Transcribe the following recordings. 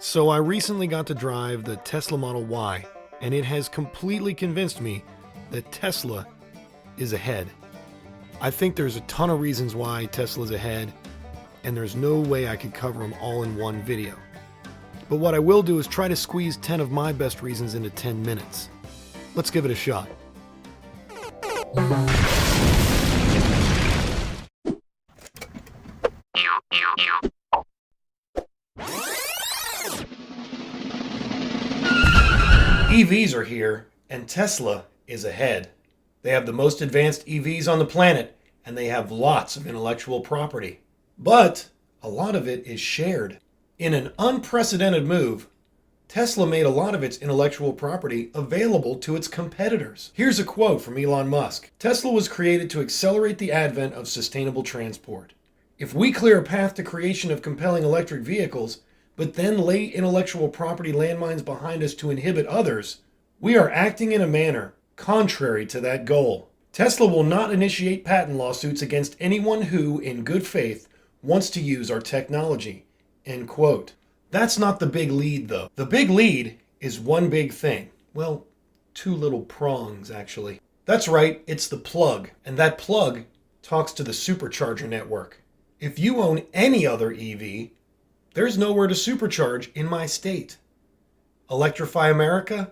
So I recently got to drive the Tesla Model Y, and it has completely convinced me that Tesla is ahead. I think there's a ton of reasons why Tesla's ahead, and there's no way I could cover them all in one video. But what I will do is try to squeeze 10 of my best reasons into 10 minutes. Let's give it a shot. EVs are here, and Tesla is ahead. They have the most advanced EVs on the planet, and they have lots of intellectual property. But a lot of it is shared. In an unprecedented move, Tesla made a lot of its intellectual property available to its competitors. Here's a quote from Elon Musk. "Tesla was created to accelerate the advent of sustainable transport. If we clear a path to creation of compelling electric vehicles, but then lay intellectual property landmines behind us to inhibit others, we are acting in a manner contrary to that goal. Tesla will not initiate patent lawsuits against anyone who, in good faith, wants to use our technology." End quote. That's not the big lead, though. The big lead is one big thing. Well, two little prongs, actually. That's right, it's the plug, and that plug talks to the supercharger network. If you own any other EV, there's nowhere to supercharge in my state. Electrify America?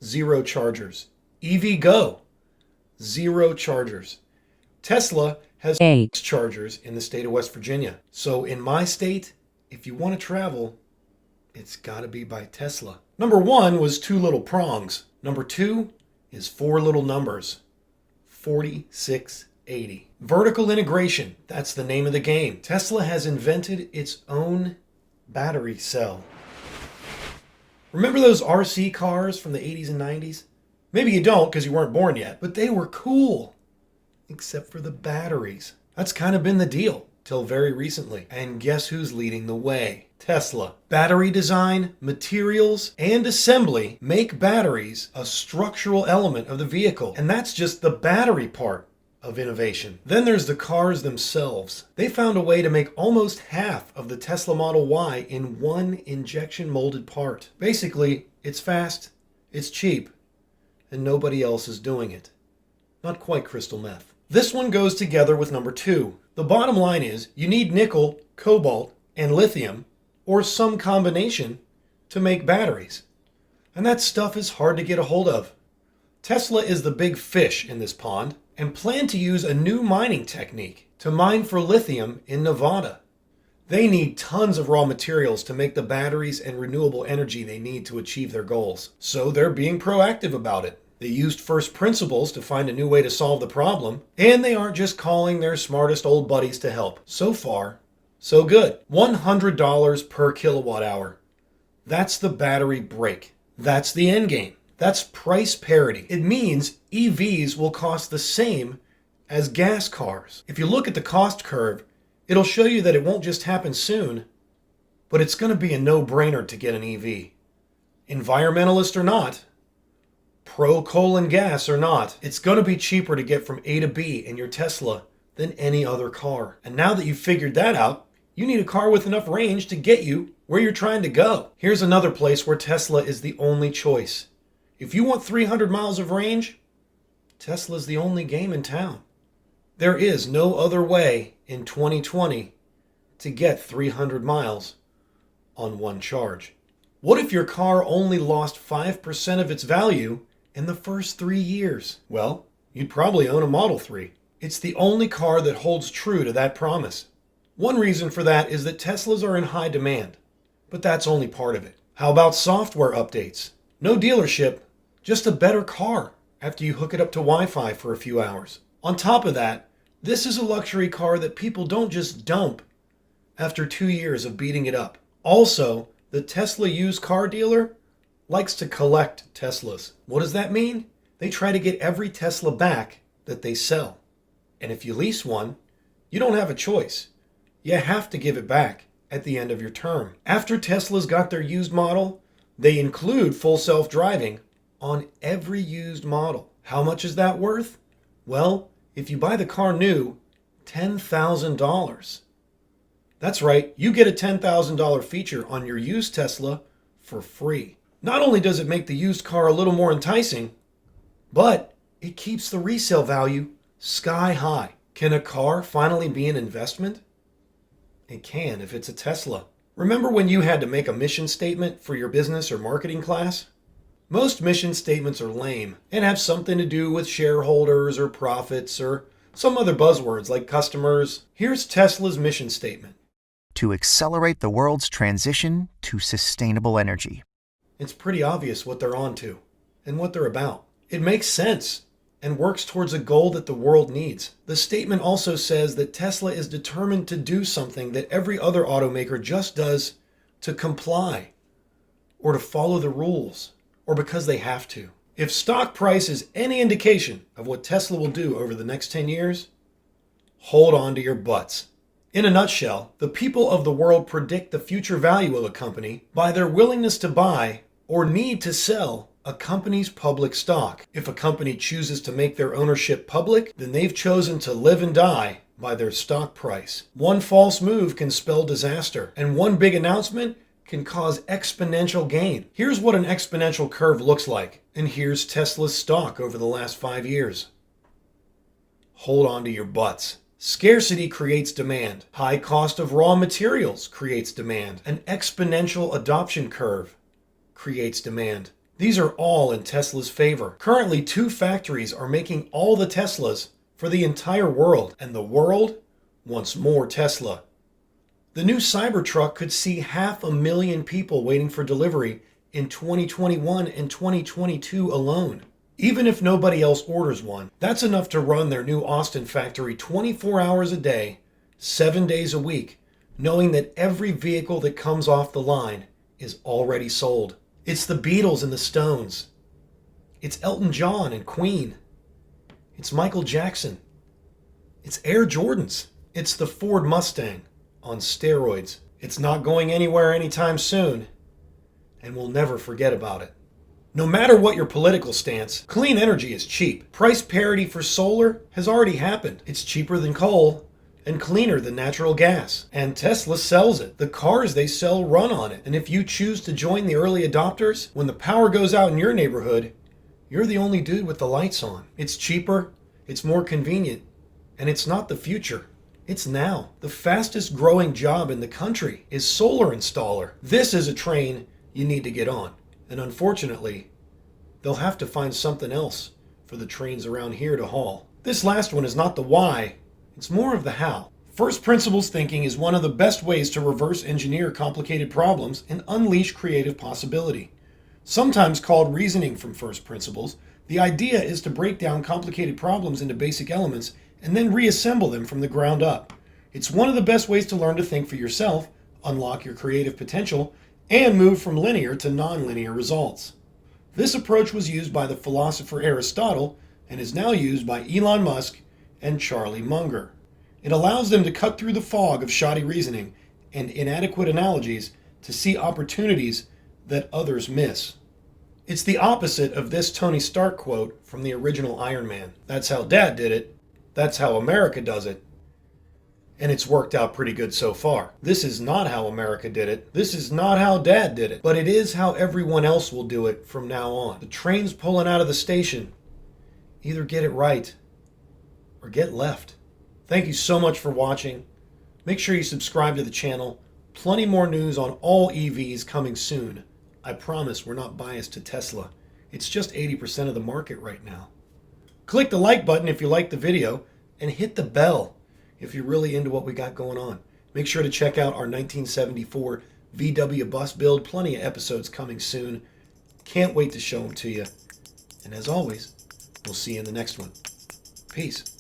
0 chargers. EVgo? 0 chargers. Tesla has 8 chargers in the state of West Virginia. So in my state, if you want to travel, it's got to be by Tesla. Number 1 was 2 little prongs. Number 2 is 4 little numbers. 4680. Vertical integration, that's the name of the game. Tesla has invented its own battery cell. Remember those RC cars from the 80s and 90s? Maybe you don't because you weren't born yet, but they were cool. Except for the batteries. That's kind of been the deal till very recently. And guess who's leading the way? Tesla. Battery design, materials, and assembly make batteries a structural element of the vehicle. And that's just the battery part of innovation. Then there's the cars themselves. They found a way to make almost half of the Tesla Model Y in one injection molded part. Basically, it's fast, it's cheap, and nobody else is doing it. Not quite crystal meth. This one goes together with number 2. The bottom line is you need nickel, cobalt, and lithium, or some combination, to make batteries. And that stuff is hard to get a hold of. Tesla is the big fish in this pond and plan to use a new mining technique to mine for lithium in Nevada. They need tons of raw materials to make the batteries and renewable energy they need to achieve their goals. So they're being proactive about it. They used first principles to find a new way to solve the problem, and they aren't just calling their smartest old buddies to help. So far, so good. $100 per kilowatt hour. That's the battery break. That's the end game. That's price parity. It means EVs will cost the same as gas cars. If you look at the cost curve, it'll show you that it won't just happen soon, but it's going to be a no-brainer to get an EV. Environmentalist or not, pro coal and gas or not, it's going to be cheaper to get from A to B in your Tesla than any other car. And now that you've figured that out, you need a car with enough range to get you where you're trying to go. Here's another place where Tesla is the only choice. If you want 300 miles of range, Tesla's the only game in town. There is no other way in 2020 to get 300 miles on one charge. What if your car only lost 5% of its value in the first 3 years? Well, you'd probably own a Model 3. It's the only car that holds true to that promise. One reason for that is that Teslas are in high demand, but that's only part of it. How about software updates? No dealership, just a better car after you hook it up to Wi-Fi for a few hours. On top of that, this is a luxury car that people don't just dump after 2 years of beating it up. Also, the Tesla used car dealer likes to collect Teslas. What does that mean? They try to get every Tesla back that they sell. And if you lease one, you don't have a choice. You have to give it back at the end of your term. After Tesla's got their used model, they include full self-driving on every used model. How much is that worth? Well, if you buy the car new, $10,000. That's right, you get a $10,000 feature on your used Tesla for free. Not only does it make the used car a little more enticing, but it keeps the resale value sky high. Can a car finally be an investment? It can if it's a Tesla. Remember when you had to make a mission statement for your business or marketing class? Most mission statements are lame and have something to do with shareholders or profits or some other buzzwords like customers. Here's Tesla's mission statement. To accelerate the world's transition to sustainable energy. It's pretty obvious what they're onto and what they're about. It makes sense and works towards a goal that the world needs. The statement also says that Tesla is determined to do something that every other automaker just does to comply or to follow the rules or because they have to. If stock price is any indication of what Tesla will do over the next 10 years, hold on to your butts. In a nutshell, the people of the world predict the future value of a company by their willingness to buy or need to sell a company's public stock. If a company chooses to make their ownership public, then they've chosen to live and die by their stock price. One false move can spell disaster, and one big announcement can cause exponential gain. Here's what an exponential curve looks like, and here's Tesla's stock over the last 5 years. Hold on to your butts. Scarcity creates demand. High cost of raw materials creates demand. An exponential adoption curve creates demand. These are all in Tesla's favor. Currently, 2 factories are making all the Teslas for the entire world, and the world wants more Tesla. The new Cybertruck could see 500,000 people waiting for delivery in 2021 and 2022 alone. Even if nobody else orders one, that's enough to run their new Austin factory 24 hours a day, 7 days a week, knowing that every vehicle that comes off the line is already sold. It's the Beatles and the Stones. It's Elton John and Queen. It's Michael Jackson. It's Air Jordans. It's the Ford Mustang on steroids. It's not going anywhere anytime soon, and we'll never forget about it. No matter what your political stance, clean energy is cheap. Price parity for solar has already happened. It's cheaper than coal and cleaner than natural gas. And Tesla sells it. The cars they sell run on it. And if you choose to join the early adopters, when the power goes out in your neighborhood, you're the only dude with the lights on. It's cheaper, it's more convenient, and it's not the future. It's now. The fastest growing job in the country is solar installer. This is a train you need to get on. And unfortunately, they'll have to find something else for the trains around here to haul. This last one is not the why, it's more of the how. First principles thinking is one of the best ways to reverse engineer complicated problems and unleash creative possibility. Sometimes called reasoning from first principles, the idea is to break down complicated problems into basic elements and then reassemble them from the ground up. It's one of the best ways to learn to think for yourself, unlock your creative potential, and move from linear to nonlinear results. This approach was used by the philosopher Aristotle and is now used by Elon Musk and Charlie Munger. It allows them to cut through the fog of shoddy reasoning and inadequate analogies to see opportunities that others miss. It's the opposite of this Tony Stark quote from the original Iron Man. That's how Dad did it. That's how America does it. And it's worked out pretty good so far. This is not how America did it. This is not how Dad did it. But it is how everyone else will do it from now on. The train's pulling out of the station. Either get it right or get left. Thank you so much for watching. Make sure you subscribe to the channel. Plenty more news on all EVs coming soon. I promise we're not biased to Tesla. It's just 80% of the market right now. Click the like button if you liked the video and hit the bell if you're really into what we got going on. Make sure to check out our 1974 VW bus build. Plenty of episodes coming soon. Can't wait to show them to you. And as always, we'll see you in the next one. Peace.